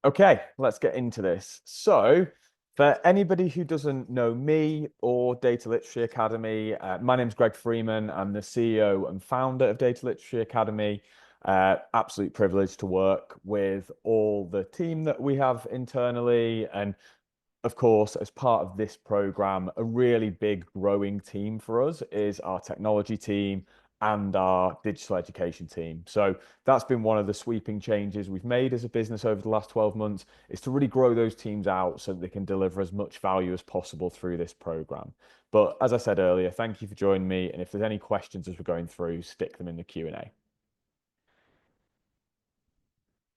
Okay, let's get into this. So, for anybody who doesn't know me or Data Literacy Academy, my name's Greg Freeman. I'm the CEO and founder of Data Literacy Academy. Absolute privilege to work with all the team that we have internally. And of course, as part of this program, a really big growing team for us is our technology team and our digital education team. So that's been one of the sweeping changes we've made as a business over the last 12 months is to really grow those teams out so that they can deliver as much value as possible through this program. But as I said earlier, thank you for joining me. And if there's any questions as we're going through, stick them in the Q&A.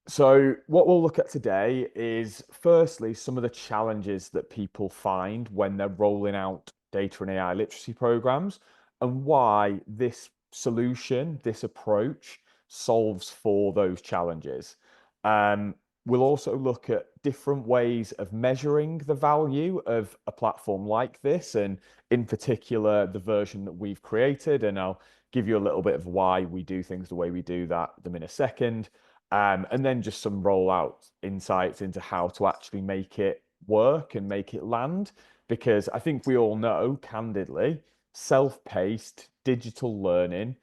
So, what we'll look at today is firstly some of the challenges that people find when they're rolling out data and AI literacy programs and why this solution, this approach solves for those challenges. Um, we'll also look at different ways of measuring the value of a platform like this, and in particular, the version that we've created. And I'll give you a little bit of why we do things the way we do them in a second. And then just some rollout insights into how to actually make it work and make it land. Because I think we all know, candidly, self-paced digital learning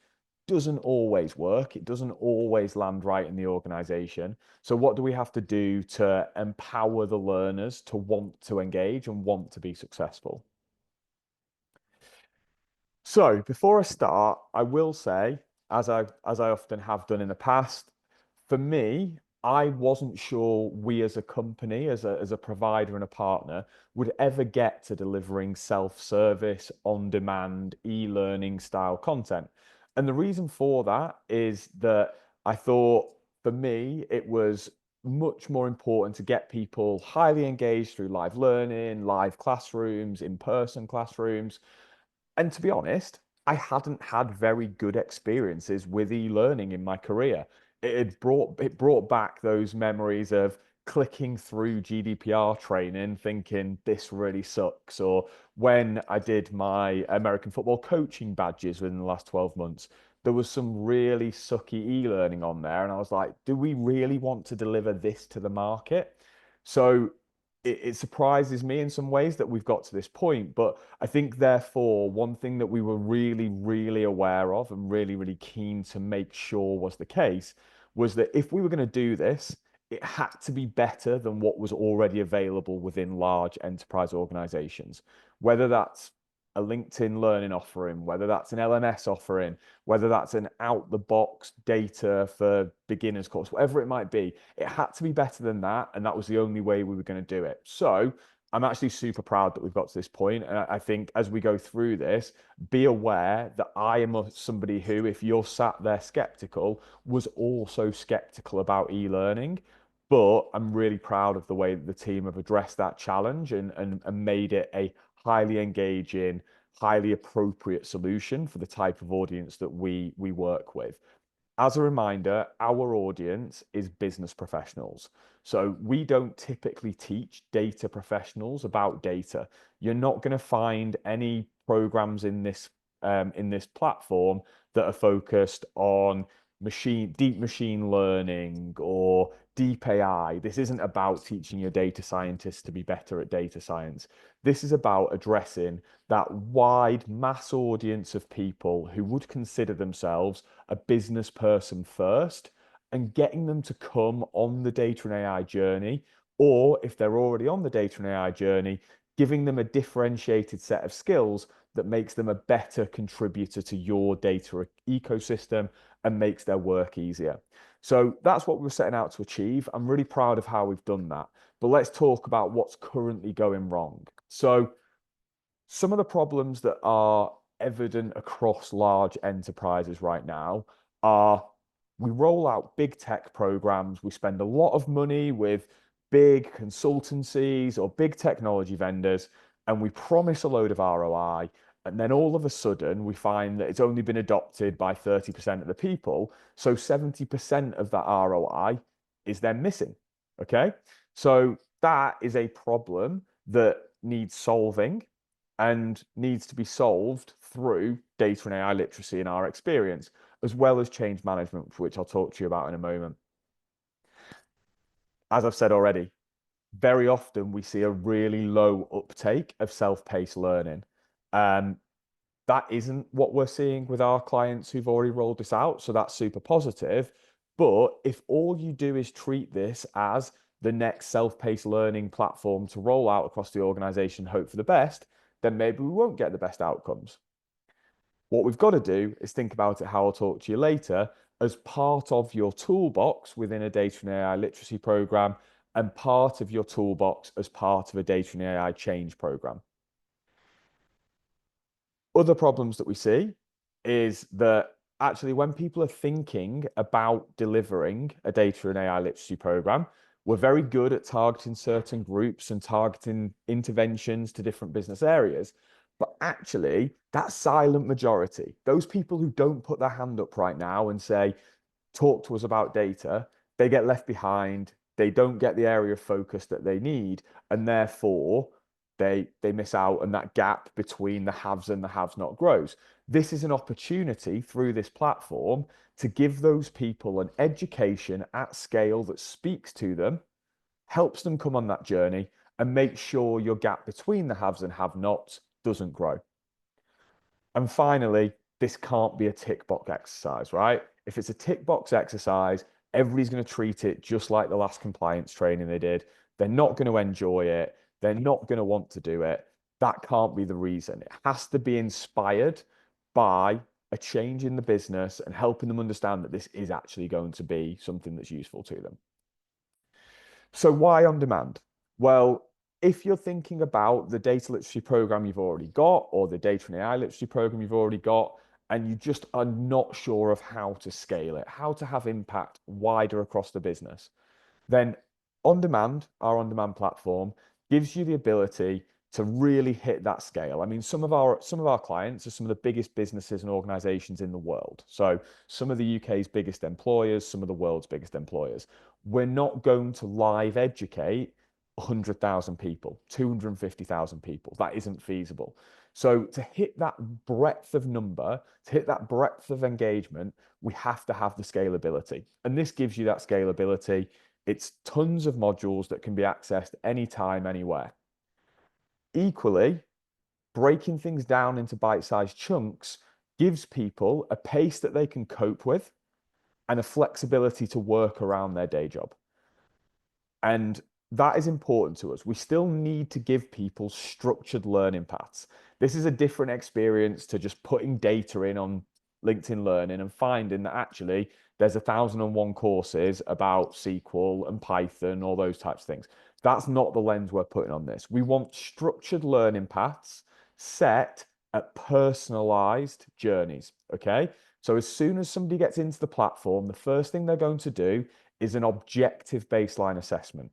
doesn't always work. It doesn't always land right in the organization. So, what do we have to do to empower the learners to want to engage and want to be successful? So, before I start, I will say, as I often have done in the past, for me, I wasn't sure we as a company, as a provider and a partner, would ever get to delivering self-service, on-demand, e-learning style content. And the reason for that is that I thought for me, it was much more important to get people highly engaged through live learning, live classrooms, in-person classrooms. And to be honest, I hadn't had very good experiences with e-learning in my career. It brought back those memories of clicking through GDPR training, thinking this really sucks. Or when I did my American football coaching badges within the last 12 months, there was some really sucky e-learning on there. And I was like, do we really want to deliver this to the market? So it surprises me in some ways that we've got to this point. But I think, therefore, one thing that we were really, really aware of and really, really keen to make sure was the case was that if we were going to do this, it had to be better than what was already available within large enterprise organizations, whether that's a LinkedIn learning offering, whether that's an LMS offering, whether that's an out the box data for beginners course, whatever it might be. It had to be better than that. And that was the only way we were going to do it. So I'm actually super proud that we've got to this point. And I think as we go through this, be aware that I am somebody who, if you're sat there skeptical, was also skeptical about e-learning. But I'm really proud of the way that the team have addressed that challenge and made it a highly engaging, highly appropriate solution for the type of audience that we work with. As a reminder, our audience is business professionals. So we don't typically teach data professionals about data. You're not going to find any programs in this platform that are focused on deep machine learning or deep AI. This isn't about teaching your data scientists to be better at data science. This is about addressing that wide mass audience of people who would consider themselves a business person first and getting them to come on the data and AI journey, or if they're already on the data and AI journey, giving them a differentiated set of skills that makes them a better contributor to your data ecosystem and makes their work easier. So that's what we're setting out to achieve. I'm really proud of how we've done that. But let's talk about what's currently going wrong. So some of the problems that are evident across large enterprises right now are we roll out big tech programs, we spend a lot of money with big consultancies or big technology vendors, and we promise a load of ROI. And then all of a sudden, we find that it's only been adopted by 30% of the people. So 70% of that ROI is then missing. Okay. So that is a problem that needs solving and needs to be solved through data and AI literacy in our experience, as well as change management, which I'll talk to you about in a moment. as I've said already, very often we see a really low uptake of self-paced learning. Um, that isn't what we're seeing with our clients who've already rolled this out. So that's super positive. But if all you do is treat this as the next self-paced learning platform to roll out across the organization, hope for the best, then maybe we won't get the best outcomes. What we've got to do is think about it, how I'll talk to you later, as part of your toolbox within a data and AI literacy program and part of your toolbox as part of a data and AI change program. Other problems that we see is that actually when people are thinking about delivering a data and AI literacy program, we're very good at targeting certain groups and targeting interventions to different business areas. But actually, that silent majority, those people who don't put their hand up right now and say, talk to us about data, they get left behind. They don't get the area of focus that they need, and therefore they miss out, and that gap between the haves and the haves not grows. This is an opportunity through this platform to give those people an education at scale that speaks to them, helps them come on that journey, and make sure your gap between the haves and have nots doesn't grow. And finally, this can't be a tick box exercise, right? If it's a tick box exercise, everybody's going to treat it just like the last compliance training they did. They're not going to enjoy it. They're not going to want to do it. That can't be the reason. It has to be inspired by a change in the business and helping them understand that this is actually going to be something that's useful to them. So why on demand? Well, if you're thinking about the data literacy program you've already got or the data and AI literacy program you've already got, and you just are not sure of how to scale it, how to have impact wider across the business, then OnDemand, our OnDemand platform, gives you the ability to really hit that scale. I mean, some of our clients are some of the biggest businesses and organizations in the world. So some of the UK's biggest employers, some of the world's biggest employers. We're not going to live educate 100,000 people, 250,000 people. That isn't feasible. So to hit that breadth of number, to hit that breadth of engagement, we have to have the scalability. And this gives you that scalability. It's tons of modules that can be accessed anytime, anywhere. Equally, breaking things down into bite-sized chunks gives people a pace that they can cope with and a flexibility to work around their day job. And that is important to us. We still need to give people structured learning paths. This is a different experience to just putting data in on LinkedIn Learning and finding that actually there's 1,001 courses about SQL and Python, all those types of things. That's not the lens we're putting on this. We want structured learning paths set at personalized journeys. Okay. So as soon as somebody gets into the platform, the first thing they're going to do is an objective baseline assessment.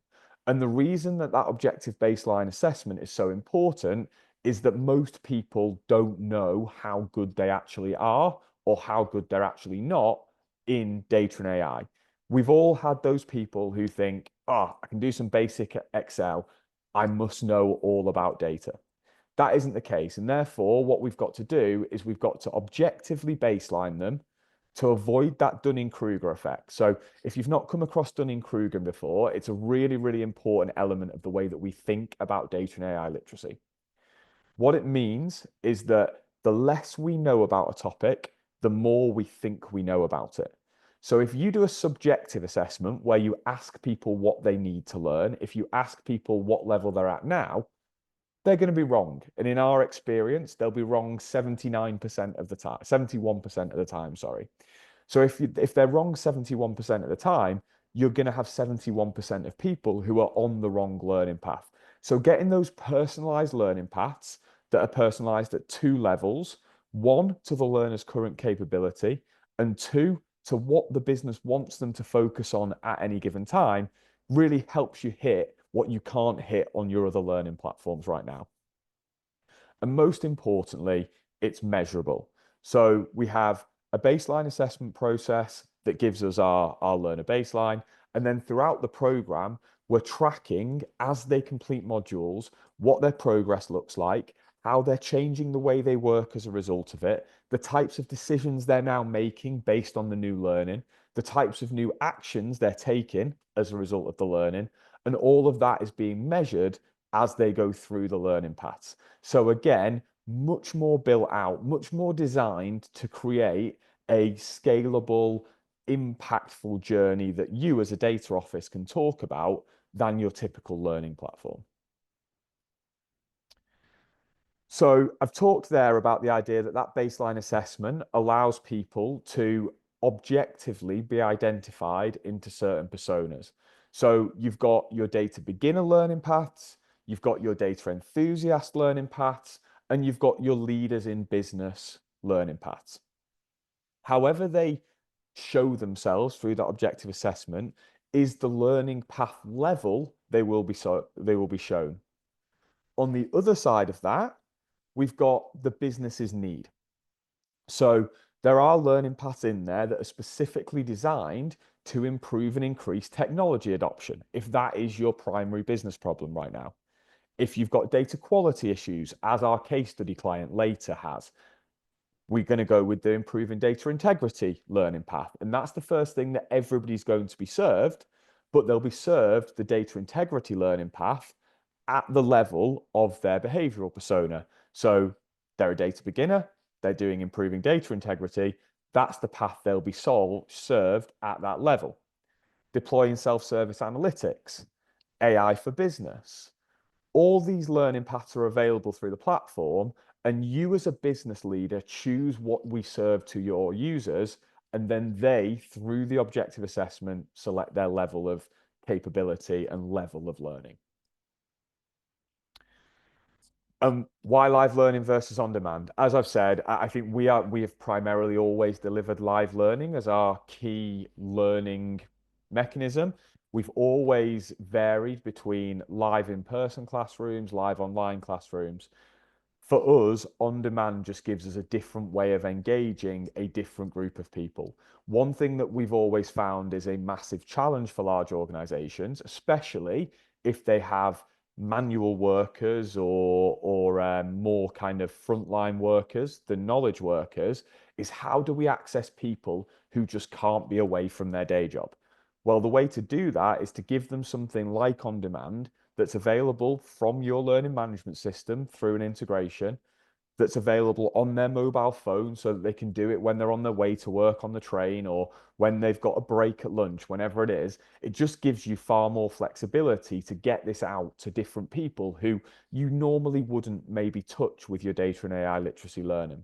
And the reason that that objective baseline assessment is so important is that most people don't know how good they actually are or how good they're actually not in data and AI. We've all had those people who think, oh, I can do some basic Excel. I must know all about data. That isn't the case. And therefore, what we've got to do is we've got to objectively baseline them to avoid that Dunning-Kruger effect. So if you've not come across Dunning-Kruger before, it's a really, really important element of the way that we think about data and AI literacy. What it means is that the less we know about a topic, the more we think we know about it. So if you do a subjective assessment where you ask people what they need to learn, if you ask people what level they're at now, they're going to be wrong. And in our experience, they'll be wrong 79% of the time, 71% of the time, sorry. So if they're wrong 71% of the time, you're going to have 71% of people who are on the wrong learning path. So getting those personalized learning paths that are personalized at two levels, one to the learner's current capability, and two to what the business wants them to focus on at any given time, really helps you hit what you can't hit on your other learning platforms right now. And most importantly, it's measurable. So we have a baseline assessment process that gives us our learner baseline. And then throughout the program, we're tracking as they complete modules, what their progress looks like, how they're changing the way they work as a result of it, the types of decisions they're now making based on the new learning. the types of new actions they're taking as a result of the learning, and all of that is being measured as they go through the learning paths. So again, much more built out, much more designed to create a scalable, impactful journey that you as a data office can talk about than your typical learning platform. So I've talked there about the idea that that baseline assessment allows people to objectively be identified into certain personas. So you've got your data beginner learning paths, you've got your data enthusiast learning paths, and you've got your leaders in business learning paths. However they show themselves through that objective assessment is the learning path level they will be shown. On the other side of that, we've got the business's need. So there are learning paths in there that are specifically designed to improve and increase technology adoption, if that is your primary business problem right now. If you've got data quality issues, as our case study client later has, we're going to go with the improving data integrity learning path. And that's the first thing that everybody's going to be served, but they'll be served the data integrity learning path at the level of their behavioral persona. So they're a data beginner, they're doing improving data integrity. That's the path they'll be served at that level. Deploying self-service analytics, AI for business. All these learning paths are available through the platform, and you as a business leader choose what we serve to your users, and then they, through the objective assessment, select their level of capability and level of learning. Why live learning versus on demand? As I've said, I think we have primarily always delivered live learning as our key learning mechanism. We've always varied between live in-person classrooms, live online classrooms. For us, on demand just gives us a different way of engaging a different group of people. One thing that we've always found is a massive challenge for large organizations, especially if they have manual workers or more kind of frontline workers than knowledge workers, is how do we access people who just can't be away from their day job? Well, the way to do that is to give them something like on demand that's available from your learning management system through an integration, that's available on their mobile phone so that they can do it when they're on their way to work on the train or when they've got a break at lunch, whenever it is. It just gives you far more flexibility to get this out to different people who you normally wouldn't maybe touch with your data and AI literacy learning.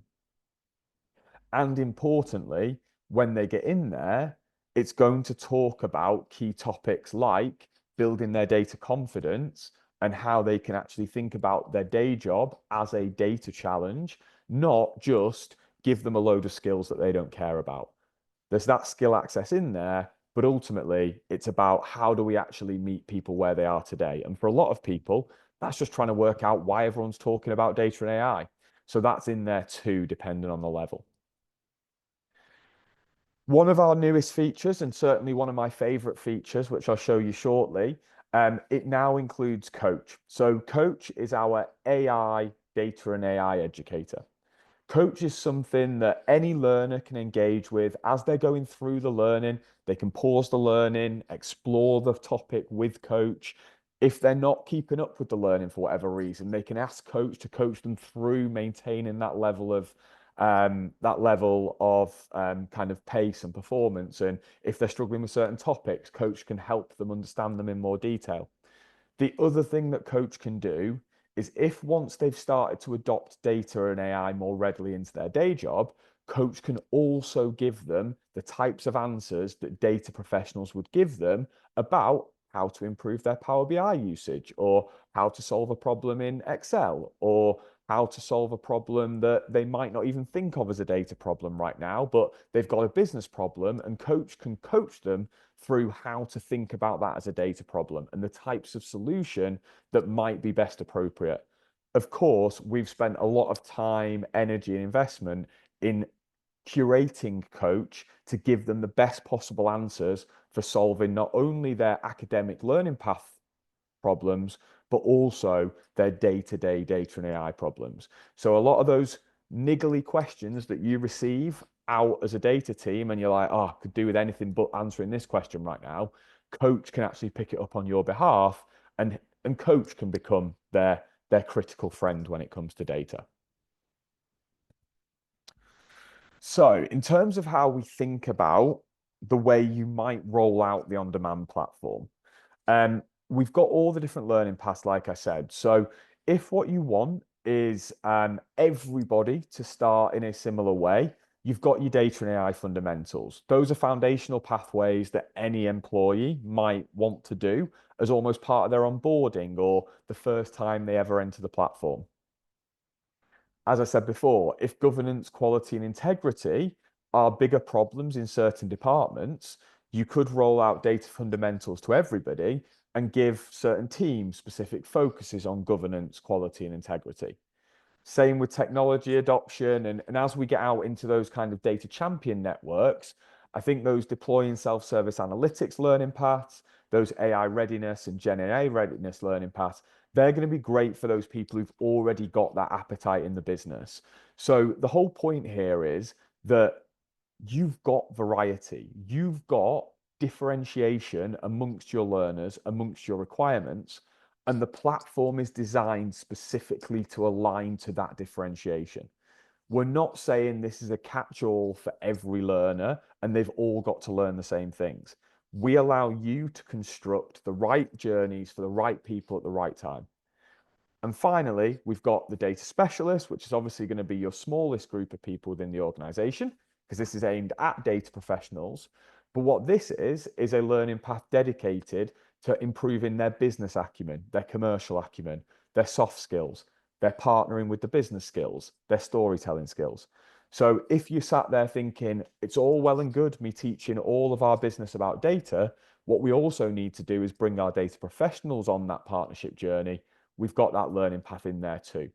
And importantly, when they get in there, it's going to talk about key topics like building their data confidence and how they can actually think about their day job as a data challenge, not just give them a load of skills that they don't care about. There's that skill access in there, but ultimately it's about how do we actually meet people where they are today. And for a lot of people, that's just trying to work out why everyone's talking about data and AI. So that's in there too, depending on the level. One of our newest features, and certainly one of my favorite features, which I'll show you shortly, it now includes Coach. So Coach is our AI data and AI educator. Coach is something that any learner can engage with as they're going through the learning. They can pause the learning, explore the topic with Coach. If they're not keeping up with the learning for whatever reason, they can ask Coach to coach them through maintaining that level of kind of pace and performance. And if they're struggling with certain topics, Coach can help them understand them in more detail. The other thing that Coach can do is if once they've started to adopt data and AI more readily into their day job, Coach can also give them the types of answers that data professionals would give them about how to improve their Power BI usage or how to solve a problem in Excel or how to solve a problem that they might not even think of as a data problem right now, but they've got a business problem, and Coach can coach them through how to think about that as a data problem and the types of solution that might be best appropriate. Of course, we've spent a lot of time, energy, and investment in curating Coach to give them the best possible answers for solving not only their academic learning path problems, but also their day-to-day data and AI problems. So a lot of those niggly questions that you receive out as a data team and you're like, oh, I could do with anything but answering this question right now, coach can actually pick it up on your behalf, and coach can become their critical friend when it comes to data. So, in terms of how we think about the way you might roll out the on-demand platform, um, we've got all the different learning paths, like I said. So, if what you want is everybody to start in a similar way, you've got your data and AI fundamentals. Those are foundational pathways that any employee might want to do as almost part of their onboarding or the first time they ever enter the platform. As I said before, if governance, quality, and integrity are bigger problems in certain departments, you could roll out data fundamentals to everybody and give certain teams specific focuses on governance, quality, and integrity. Same with technology adoption. And as we get out into those kind of data champion networks, I think those deploying self-service analytics learning paths, those AI readiness and Gen AI readiness learning paths, they're going to be great for those people who've already got that appetite in the business. So the whole point here is that you've got variety, you've got differentiation amongst your learners, amongst your requirements, and the platform is designed specifically to align to that differentiation. We're not saying this is a catch-all for every learner and they've all got to learn the same things. We allow you to construct the right journeys for the right people at the right time. And finally, we've got the data specialist, which is obviously going to be your smallest group of people within the organization, because this is aimed at data professionals. But what this is a learning path dedicated to improving their business acumen, their commercial acumen, their soft skills, their partnering with the business skills, their storytelling skills. So if you sat there thinking, it's all well and good me teaching all of our business about data, what we also need to do is bring our data professionals on that partnership journey. We've got that learning path in there too.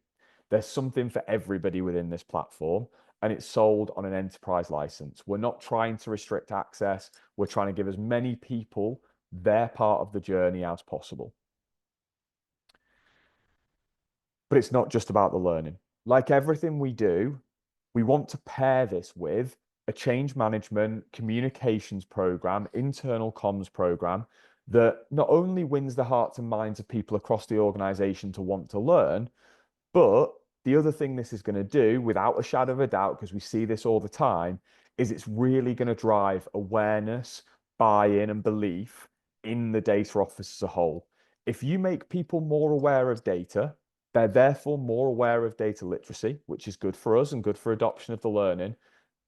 There's something for everybody within this platform, and it's sold on an enterprise license. We're not trying to restrict access. We're trying to give as many people their part of the journey as possible. But it's not just about the learning. Like everything we do, we want to pair this with a change management communications program, internal comms program that not only wins the hearts and minds of people across the organization to want to learn, but the other thing this is going to do, without a shadow of a doubt, because we see this all the time, is it's really going to drive awareness, buy-in, and belief in the data office as a whole. If you make people more aware of data, they're therefore more aware of data literacy, which is good for us and good for adoption of the learning.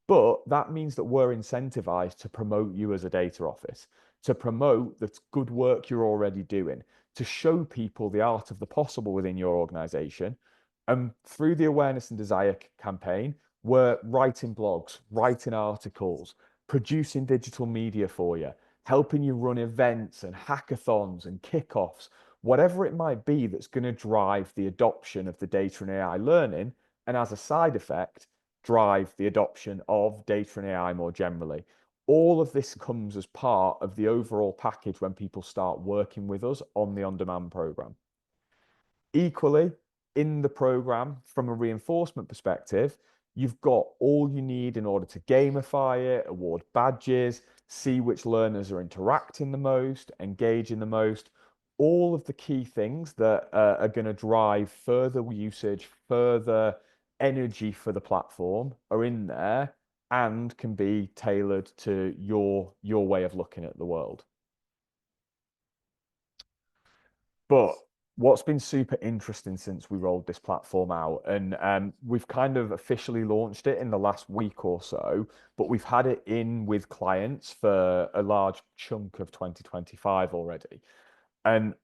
But that means that we're incentivized to promote you as a data office, to promote the good work you're already doing, to show people the art of the possible within your organization. And through the awareness and desire campaign, we're writing blogs, writing articles, producing digital media for you, helping you run events and hackathons and kickoffs, whatever it might be that's going to drive the adoption of the data and AI learning. And as a side effect, drive the adoption of data and AI more generally. All of this comes as part of the overall package when people start working with us on the on-demand program. Equally, in the program, from a reinforcement perspective, you've got all you need in order to gamify it, award badges, see which learners are interacting the most, engaging the most. All of the key things that are going to drive further usage, further energy for the platform are in there and can be tailored to your way of looking at the world. But what's been super interesting since we rolled this platform out, and we've kind of officially launched it in the last week or so, but we've had it in with clients for a large chunk of 2025 already. And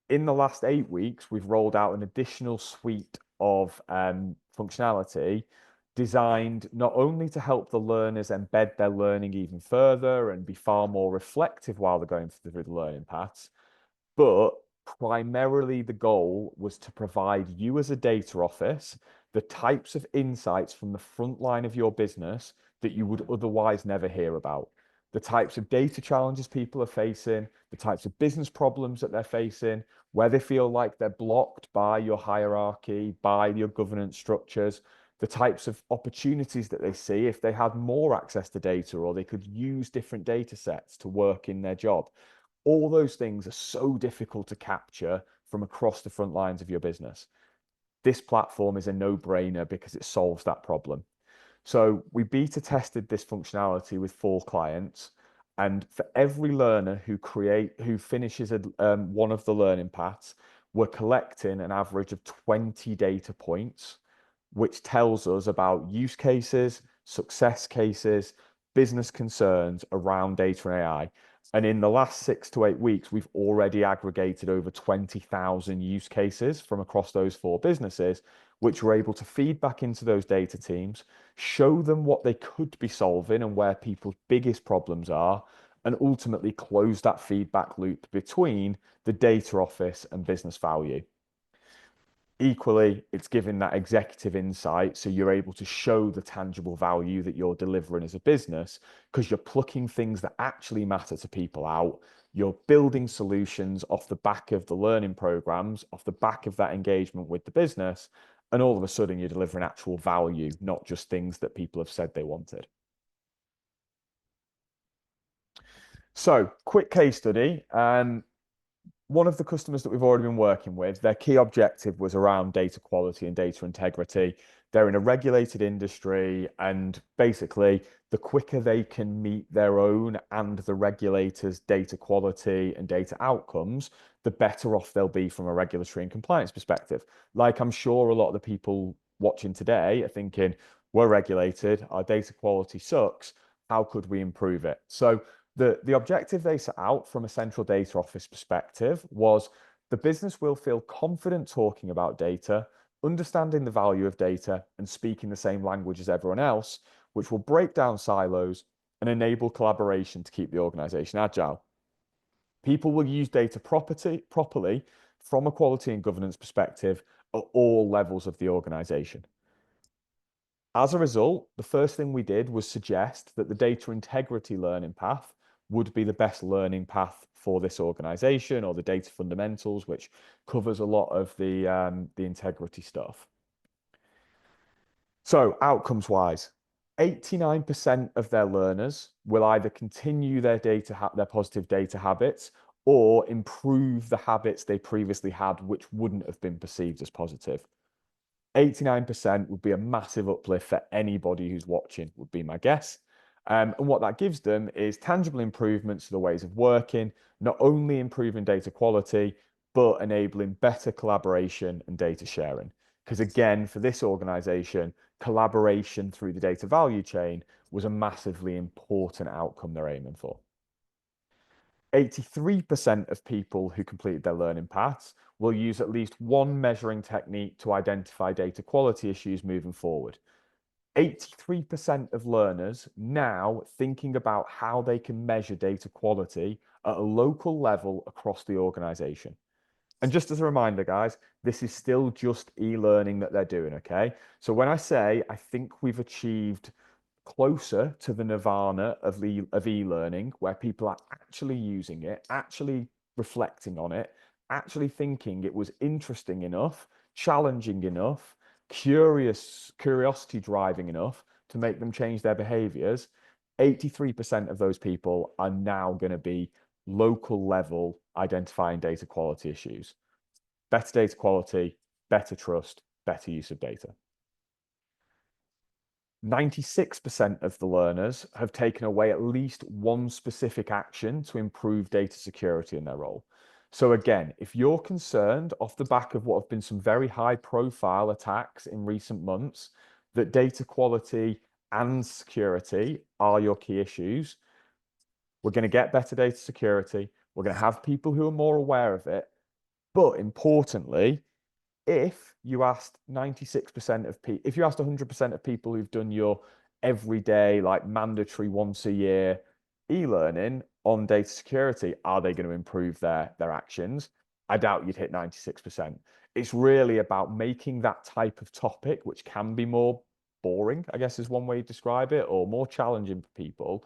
in the last 8 weeks, we've rolled out an additional suite of functionality designed not only to help the learners embed their learning even further and be far more reflective while they're going through the learning paths, but primarily the goal was to provide you as a data office the types of insights from the front line of your business that you would otherwise never hear about. The types of data challenges people are facing, the types of business problems that they're facing, where they feel like they're blocked by your hierarchy, by your governance structures. the types of opportunities that they see if they had more access to data or they could use different data sets to work in their job. All those things are so difficult to capture from across the front lines of your business. This platform is a no-brainer because it solves that problem. So we beta tested this functionality with 4 clients, and for every learner who finishes one of the learning paths, we're collecting an average of 20 data points, which tells us about use cases, success cases, business concerns around data and AI. And in the last 6 to 8 weeks, we've already aggregated over 20,000 use cases from across those 4 businesses, which we're able to feed back into those data teams, show them what they could be solving and where people's biggest problems are, and ultimately close that feedback loop between the data office and business value. Equally, it's giving that executive insight so you're able to show the tangible value that you're delivering as a business because you're plucking things that actually matter to people out. You're building solutions off the back of the learning programs, off the back of that engagement with the business, and all of a sudden you're delivering actual value, not just things that people have said they wanted. So, quick case study. One of the customers that we've already been working with, their key objective was around data quality and data integrity. They're in a regulated industry, and basically, the quicker they can meet their own and the regulators' data quality and data outcomes, the better off they'll be from a regulatory and compliance perspective. Like I'm sure a lot of the people watching today are thinking, we're regulated, our data quality sucks. How could we improve it? So the objective they set out from a central data office perspective was the business will feel confident talking about data, understanding the value of data, and speaking the same language as everyone else, which will break down silos and enable collaboration to keep the organization agile. People will use data properly from a quality and governance perspective at all levels of the organization. As a result, the first thing we did was suggest that the data integrity learning path would be the best learning path for this organization, or the data fundamentals, which covers a lot of the integrity stuff. So outcomes wise, 89% of their learners will either continue their positive data habits or improve the habits they previously had, which wouldn't have been perceived as positive. 89% would be a massive uplift for anybody who's watching, would be my guess. And what that gives them is tangible improvements to the ways of working, not only improving data quality, but enabling better collaboration and data sharing. Because again, for this organization, collaboration through the data value chain was a massively important outcome they're aiming for. 83% of people who completed their learning paths will use at least one measuring technique to identify data quality issues moving forward. 83% of learners now thinking about how they can measure data quality at a local level across the organization. And just as a reminder, guys, this is still just e-learning that they're doing, okay? So when I say I think we've achieved closer to the nirvana of e-learning, where people are actually using it, actually reflecting on it, actually thinking it was interesting enough, challenging enough, curiosity driving enough to make them change their behaviors, 83% of those people are now going to be local level identifying data quality issues. Better data quality, better trust, better use of data. 96% of the learners have taken away at least one specific action to improve data security in their role. So again, if you're concerned off the back of what have been some very high profile attacks in recent months, that data quality and security are your key issues, we're going to get better data security. We're going to have people who are more aware of it. But importantly, if you asked 96% of people, if you asked 100% of people who've done your everyday, like mandatory once a year e-learning on data security, are they going to improve their actions? I doubt you'd hit 96%. It's really about making that type of topic, which can be more boring, I guess is one way to describe it, or more challenging for people,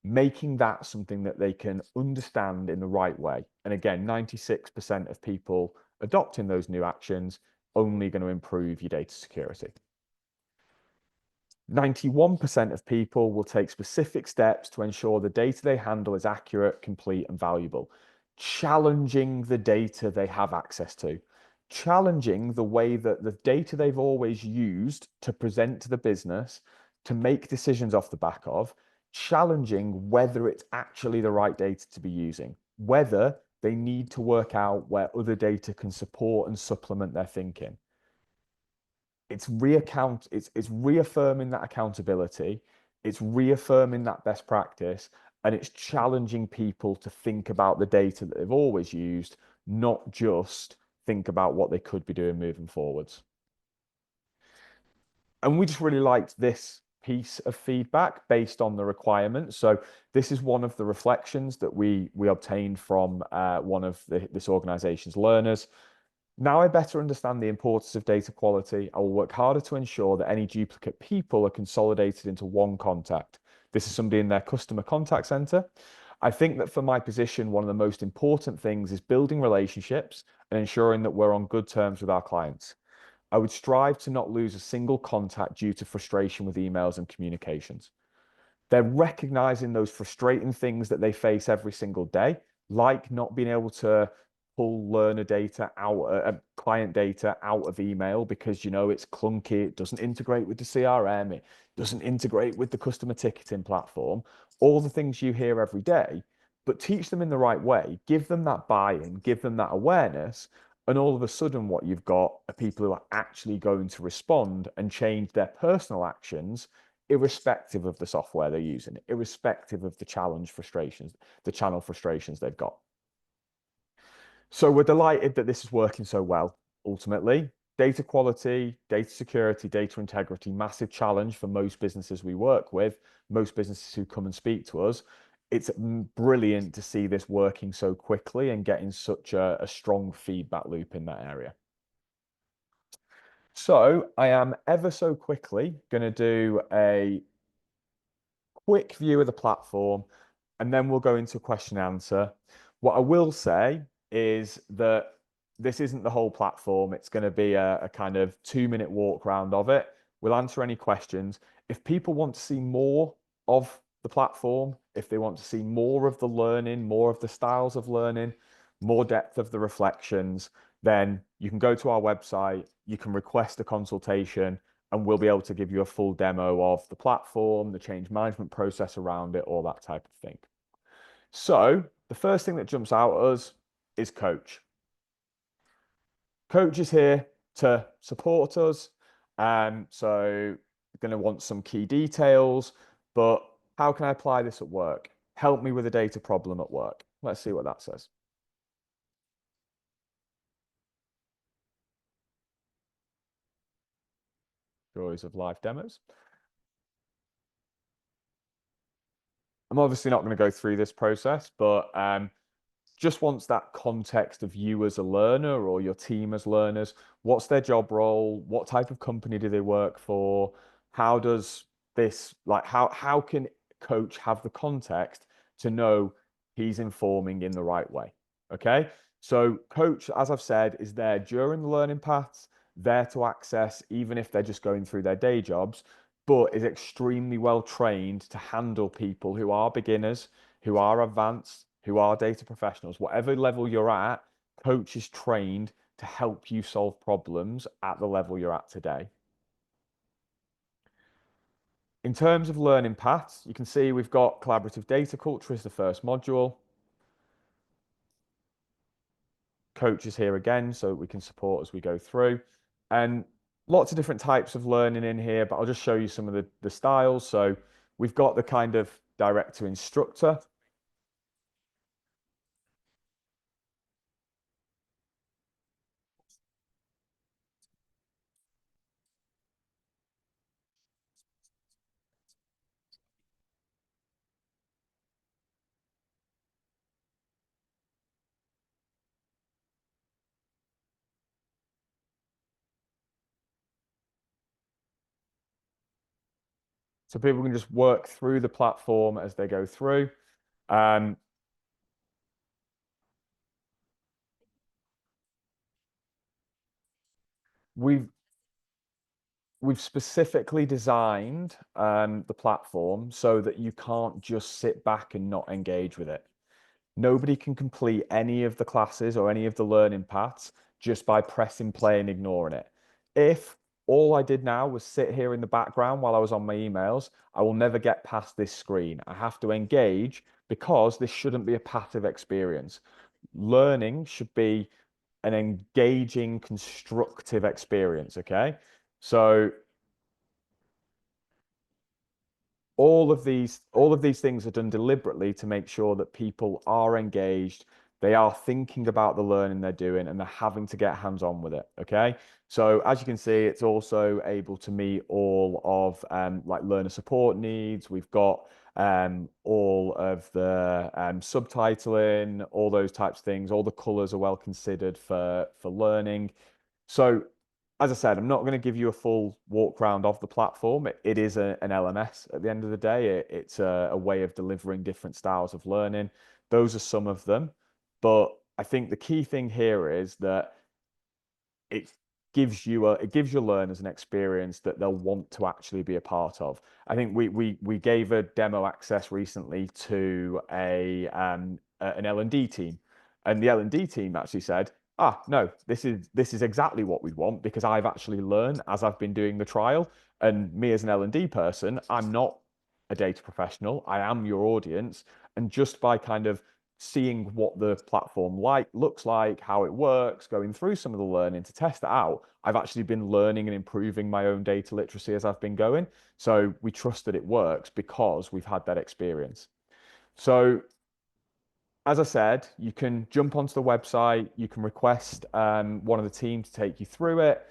making that something that they can understand in the right way. And again, 96% of people adopting those new actions only going to improve your data security. 91% of people will take specific steps to ensure the data they handle is accurate, complete, and valuable, challenging the data they have access to, challenging the way that the data they've always used to present to the business, to make decisions off the back of, challenging whether it's actually the right data to be using, whether they need to work out where other data can support and supplement their thinking. It's reaffirming that accountability, it's reaffirming that best practice, and it's challenging people to think about the data that they've always used, not just think about what they could be doing moving forwards. And we just really liked this piece of feedback based on the requirements. So this is one of the reflections that we obtained from one of this organization's learners. Now I better understand the importance of data quality, I will work harder to ensure that any duplicate people are consolidated into one contact. This is somebody in their customer contact center. I think that for my position, one of the most important things is building relationships and ensuring that we're on good terms with our clients. I would strive to not lose a single contact due to frustration with emails and communications. They're recognizing those frustrating things that they face every single day, like not being able to pull learner data out, client data out of email because it's clunky, it doesn't integrate with the CRM, it doesn't integrate with the customer ticketing platform, all the things you hear every day, but teach them in the right way, give them that buy-in, give them that awareness, and all of a sudden what you've got are people who are actually going to respond and change their personal actions irrespective of the software they're using, irrespective of the channel frustrations they've got. So we're delighted that this is working so well. Ultimately, data quality, data security, data integrity, massive challenge for most businesses we work with, most businesses who come and speak to us. It's brilliant to see this working so quickly and getting such a strong feedback loop in that area. So I am ever so quickly going to do a quick view of the platform, and then we'll go into question and answer. What I will say is that this isn't the whole platform. It's going to be a kind of 2-minute walk round of it. We'll answer any questions. If people want to see more of the platform, if they want to see more of the learning, more of the styles of learning, more depth of the reflections, then you can go to our website, you can request a consultation, and we'll be able to give you a full demo of the platform, the change management process around it, all that type of thing. So the first thing that jumps out at us is Coach. Coach is here to support us. So we're going to want some key details, but how can I apply this at work? Help me with a data problem at work. Let's see what that says. Joys of live demos. I'm obviously not going to go through this process, but just wants that context of you as a learner or your team as learners. What's their job role? What type of company do they work for? How does this, like, how can coach have the context to know he's informing in the right way? Okay. So coach, as I've said, is there during the learning paths, there to access, even if they're just going through their day jobs, but is extremely well trained to handle people who are beginners, who are advanced, who are data professionals, whatever level you're at, coach is trained to help you solve problems at the level you're at today. In terms of learning paths, you can see we've got collaborative data culture as the first module. Coach is here again, so we can support as we go through. And lots of different types of learning in here, but I'll just show you some of the styles. So we've got the kind of director instructor. So people can just work through the platform as they go through. Um, we've we've specifically designed the platform so that you can't just sit back and not engage with it. Nobody can complete any of the classes or any of the learning paths just by pressing play and ignoring it. If all I did now was sit here in the background while I was on my emails, I will never get past this screen. I have to engage because this shouldn't be a passive experience. Learning should be an engaging, constructive experience. Okay. So all of these things are done deliberately to make sure that people are engaged, they are thinking about the learning they're doing, and they're having to get hands on with it. Okay. So as you can see, it's also able to meet all of like learner support needs. We've got all of the subtitling, all those types of things. All the colors are well considered for learning. So, as I said, I'm not going to give you a full walk round of the platform. It is an LMS at the end of the day. It's a way of delivering different styles of learning. Those are some of them. But I think the key thing here is that it it gives your learners an experience that they'll want to actually be a part of. I think we gave a demo access recently to an L&D team, and the L&D team actually said, "Ah, no, this is exactly what we want because I've actually learned as I've been doing the trial, and me as an L&D person, I'm not a data professional. I am your audience, and just by kind of seeing what the platform looks like, how it works, going through some of the learning to test it out, I've actually been learning and improving my own data literacy as I've been going. So we trust that it works because we've had that experience. So as I said, you can jump onto the website, you can request one of the team to take you through it.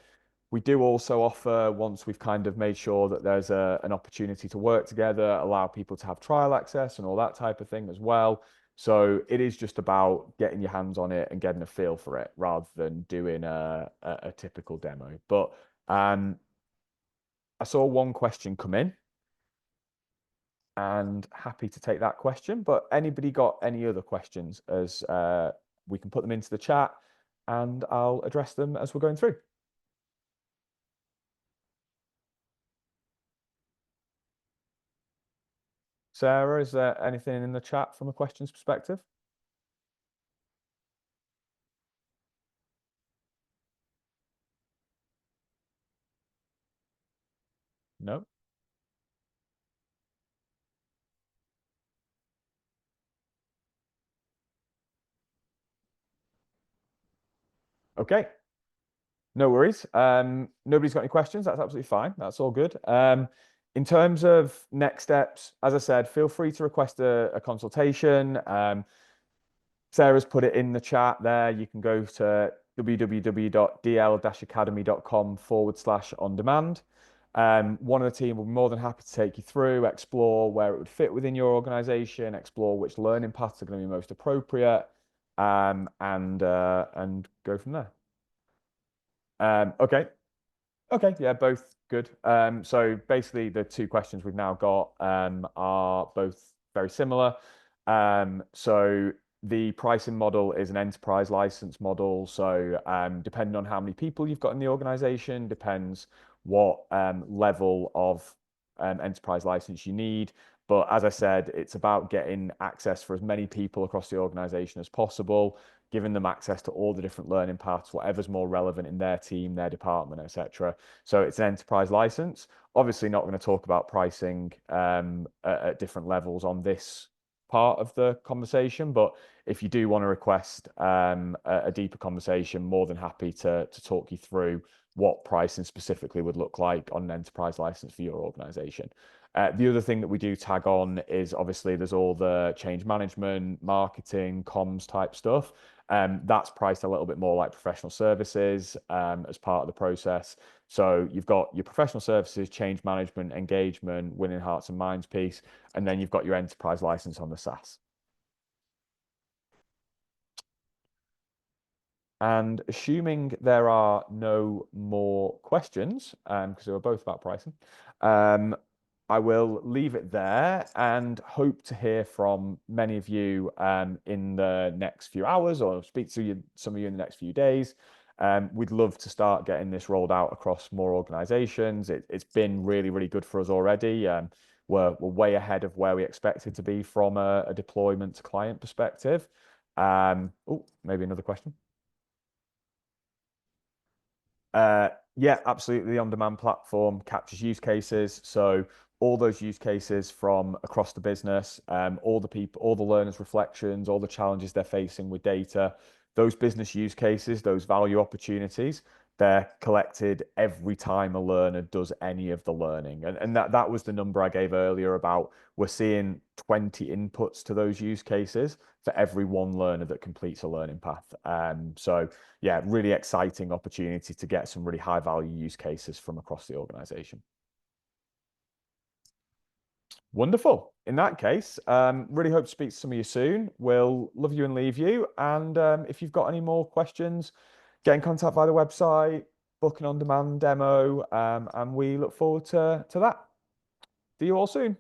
We do also offer, once we've kind of made sure that there's an opportunity to work together, allow people to have trial access and all that type of thing as well. So it is just about getting your hands on it and getting a feel for it rather than doing a typical demo. But I saw one question come in and happy to take that question. But anybody got any other questions as we can put them into the chat and I'll address them as we're going through. Sarah, is there anything in the chat from a questions perspective? No? Okay. No worries. Nobody's got any questions. That's absolutely fine. That's all good. In terms of next steps, as I said, feel free to request a consultation. Sarah's put it in the chat there. You can go to www.dl-academy.com/on-demand. One of the team will be more than happy to take you through, explore where it would fit within your organization, explore which learning paths are going to be most appropriate, and go from there. Okay. Okay, yeah, both good. So basically, the two questions we've now got are both very similar. So the pricing model is an enterprise license model. So depending on how many people you've got in the organization, depends what level of enterprise license you need. But as I said, it's about getting access for as many people across the organization as possible, giving them access to all the different learning paths, whatever's more relevant in their team, their department, etc. So it's an enterprise license. Obviously, not going to talk about pricing at different levels on this part of the conversation, but if you do want to request a deeper conversation, more than happy to talk you through what pricing specifically would look like on an enterprise license for your organization. The other thing that we do tag on is obviously there's all the change management, marketing, comms type stuff. That's priced a little bit more like professional services as part of the process. So you've got your professional services, change management, engagement, winning hearts and minds piece, and then you've got your enterprise license on the SaaS. And assuming there are no more questions, because they were both about pricing, um, I will leave it there and hope to hear from many of you in the next few hours or speak to you, some of you in the next few days. We'd love to start getting this rolled out across more organizations. It's been really, really good for us already. We're way ahead of where we expected to be from a deployment to client perspective. Oh, maybe another question. Uh, yeah, absolutely. The on-demand platform captures use cases. So all those use cases from across the business, all the people, all the learners' reflections, all the challenges they're facing with data, those business use cases, those value opportunities, they're collected every time a learner does any of the learning. And that was the number I gave earlier about we're seeing 20 inputs to those use cases for every one learner that completes a learning path. So yeah, really exciting opportunity to get some really high value use cases from across the organization. Wonderful. In that case, really hope to speak to some of you soon. We'll love you and leave you. And if you've got any more questions, get in contact via the website, book an on-demand demo, and we look forward to that. See you all soon.